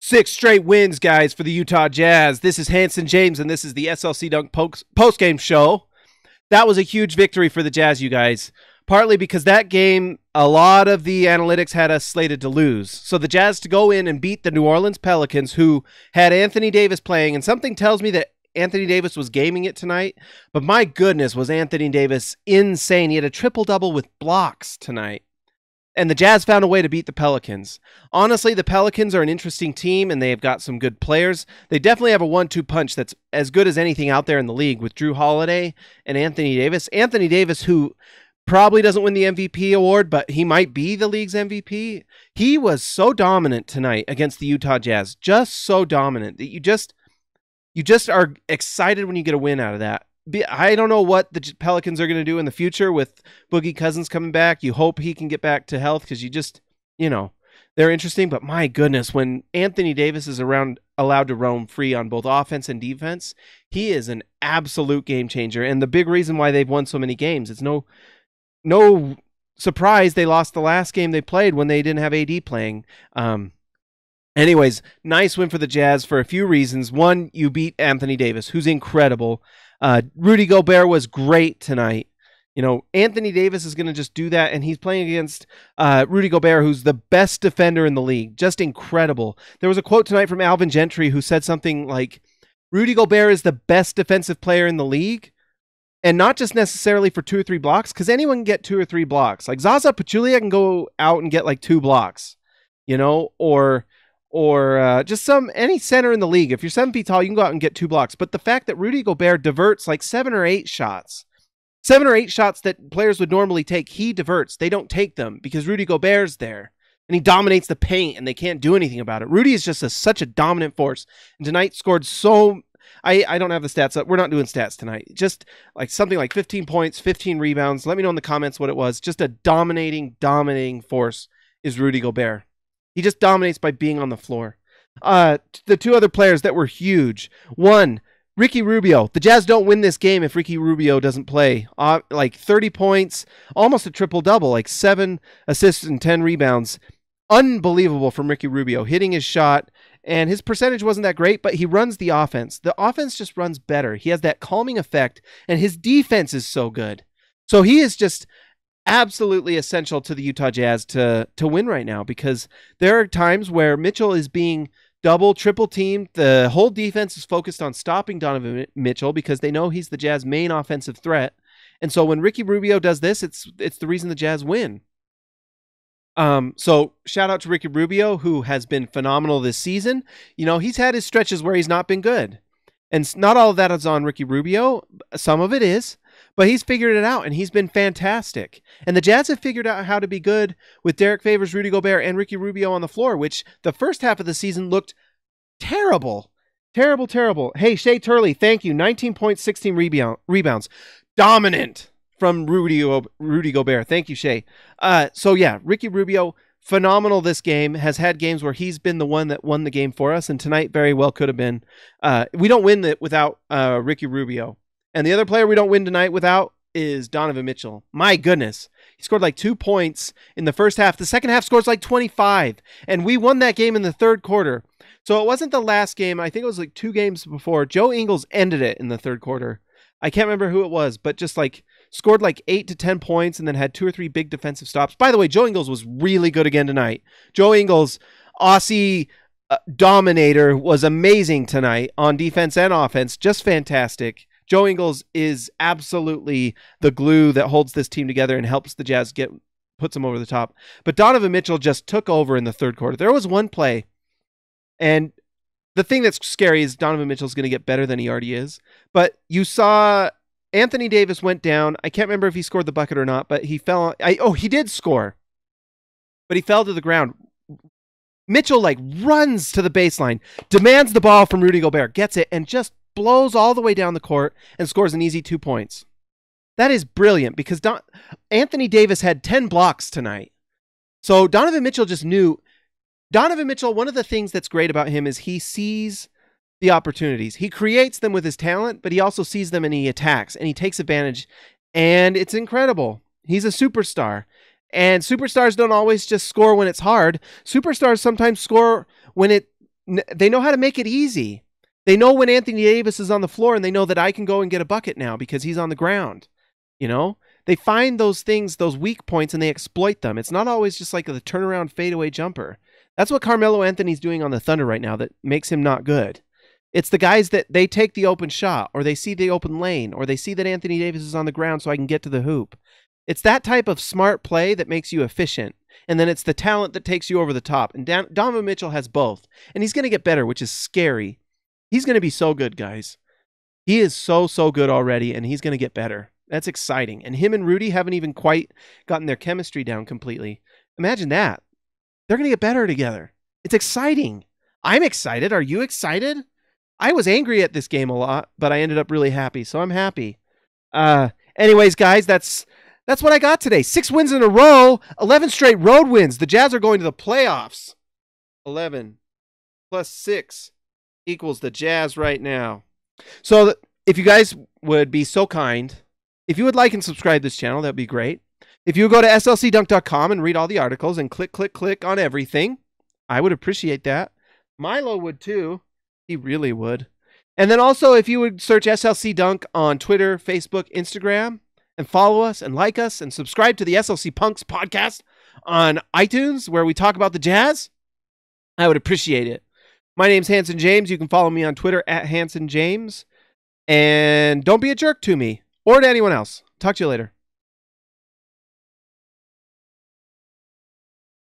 6 straight wins, guys, for the Utah Jazz. This is Hanson James, and this is the SLC Dunk post-game show. That was a huge victory for the Jazz, you guys. Partly because that game, a lot of the analytics had us slated to lose. So the Jazz to go in and beat the New Orleans Pelicans, who had Anthony Davis playing, and something tells me that Anthony Davis was gaming it tonight. But my goodness, was Anthony Davis insane. He had a triple-double with blocks tonight. And the Jazz found a way to beat the Pelicans. Honestly, the Pelicans are an interesting team, and they've got some good players. They definitely have a 1-2 punch that's as good as anything out there in the league with Drew Holiday and Anthony Davis. Anthony Davis, who probably doesn't win the MVP award, but he might be the league's MVP. He was so dominant tonight against the Utah Jazz. Just so dominant that you just are excited when you get a win out of that. I don't know what the Pelicans are going to do in the future with Boogie Cousins coming back. You hope he can get back to health because they're interesting. But my goodness, when Anthony Davis is allowed to roam free on both offense and defense, he is an absolute game changer. And the big reason why they've won so many games, it's no surprise they lost the last game they played when they didn't have AD playing. Anyways, nice win for the Jazz for a few reasons. One, you beat Anthony Davis, who's incredible. Rudy Gobert was great tonight. Anthony Davis is going to just do that, and he's playing against Rudy Gobert, who's the best defender in the league. Just incredible. There was a quote tonight from Alvin Gentry who said something like, Rudy Gobert is the best defensive player in the league, and not just necessarily for 2 or 3 blocks, because anyone can get 2 or 3 blocks. Like Zaza Pachulia can go out and get like 2 blocks, or just any center in the league. If you're 7 feet tall, you can go out and get 2 blocks. But the fact that Rudy Gobert diverts like 7 or 8 shots that players would normally take, he diverts. They don't take them because Rudy Gobert's there. And he dominates the paint, and they can't do anything about it. Rudy is just such a dominant force. And tonight scored I don't have the stats up. We're not doing stats tonight. Just like something like 15 points, 15 rebounds. Let me know in the comments what it was. Just a dominating force is Rudy Gobert. He just dominates by being on the floor. The 2 other players that were huge. One, Ricky Rubio. The Jazz don't win this game if Ricky Rubio doesn't play. Like 30 points, almost a triple-double, like 7 assists and 10 rebounds. Unbelievable from Ricky Rubio, hitting his shot. And his percentage wasn't that great, but he runs the offense. The offense just runs better. He has that calming effect, and his defense is so good. So he is just absolutely essential to the Utah Jazz to win right now, because there are times where Mitchell is being double, triple teamed. The whole defense is focused on stopping Donovan Mitchell because they know he's the Jazz main offensive threat. And so when Ricky Rubio does this, it's the reason the Jazz win. So shout out to Ricky Rubio, who has been phenomenal this season. He's had his stretches where he's not been good. And not all of that is on Ricky Rubio. Some of it is. But he's figured it out, and he's been fantastic. And the Jazz have figured out how to be good with Derek Favors, Rudy Gobert, and Ricky Rubio on the floor, which the first half of the season looked terrible. Terrible. Hey, Shea Turley, thank you. 19 points, 16 rebounds. Dominant from Rudy Gobert. Thank you, Shea. So, yeah, Ricky Rubio, phenomenal this game. Has had games where he's been the one that won the game for us, and tonight very well could have been. We don't win it without Ricky Rubio. And the other player we don't win tonight without is Donovan Mitchell. My goodness. He scored like 2 points in the first half. The second half scores like 25. And we won that game in the third quarter. So it wasn't the last game. I think it was like 2 games before. Joe Ingles ended it in the third quarter. I can't remember who it was, but just like scored like 8 to 10 points and then had 2 or 3 big defensive stops. By the way, Joe Ingles was really good again tonight. Joe Ingles, Aussie dominator, was amazing tonight on defense and offense. Just fantastic. Joe Ingles is absolutely the glue that holds this team together and helps the Jazz puts them over the top. But Donovan Mitchell just took over in the third quarter. There was one play, and the thing that's scary is Donovan Mitchell's going to get better than he already is. But you saw Anthony Davis went down. I can't remember if he scored the bucket or not, but he fell. He did score, but he fell to the ground. Mitchell runs to the baseline, demands the ball from Rudy Gobert, gets it, and just blows all the way down the court and scores an easy 2 points. That is brilliant because Anthony Davis had 10 blocks tonight. So Donovan Mitchell just knew. Donovan Mitchell, one of the things that's great about him is he sees the opportunities. He creates them with his talent, but he also sees them and he attacks and he takes advantage. And it's incredible. He's a superstar. And superstars don't always just score when it's hard. Superstars sometimes score when they know how to make it easy. They know when Anthony Davis is on the floor, and they know that I can go and get a bucket now because he's on the ground. You know, they find those things, those weak points, and they exploit them. It's not always just like the turnaround fadeaway jumper. That's what Carmelo Anthony's doing on the Thunder right now that makes him not good. It's the guys that they take the open shot, or they see the open lane, or they see that Anthony Davis is on the ground so I can get to the hoop. It's that type of smart play that makes you efficient. And then it's the talent that takes you over the top. And Donovan Mitchell has both. And he's going to get better, which is scary. He's going to be so good, guys. He is so good already, and he's going to get better. That's exciting. And him and Rudy haven't even quite gotten their chemistry down completely. Imagine that. They're going to get better together. It's exciting. I'm excited. Are you excited? I was angry at this game a lot, but I ended up really happy, so I'm happy. Anyways, guys, that's what I got today. 6 wins in a row, 11 straight road wins. The Jazz are going to the playoffs. 11 plus 6 equals the Jazz right now. So if you guys would be so kind, if you would like and subscribe to this channel, that'd be great. If you would go to slcdunk.com and read all the articles and click on everything, I would appreciate that. Milo would too. He really would. And then also, if you would search SLC Dunk on Twitter, Facebook, Instagram, and follow us and like us and subscribe to the SLC Punks podcast on iTunes where we talk about the Jazz, I would appreciate it. My name's Hanson James. You can follow me on Twitter at Hanson James. And don't be a jerk to me or to anyone else. Talk to you later.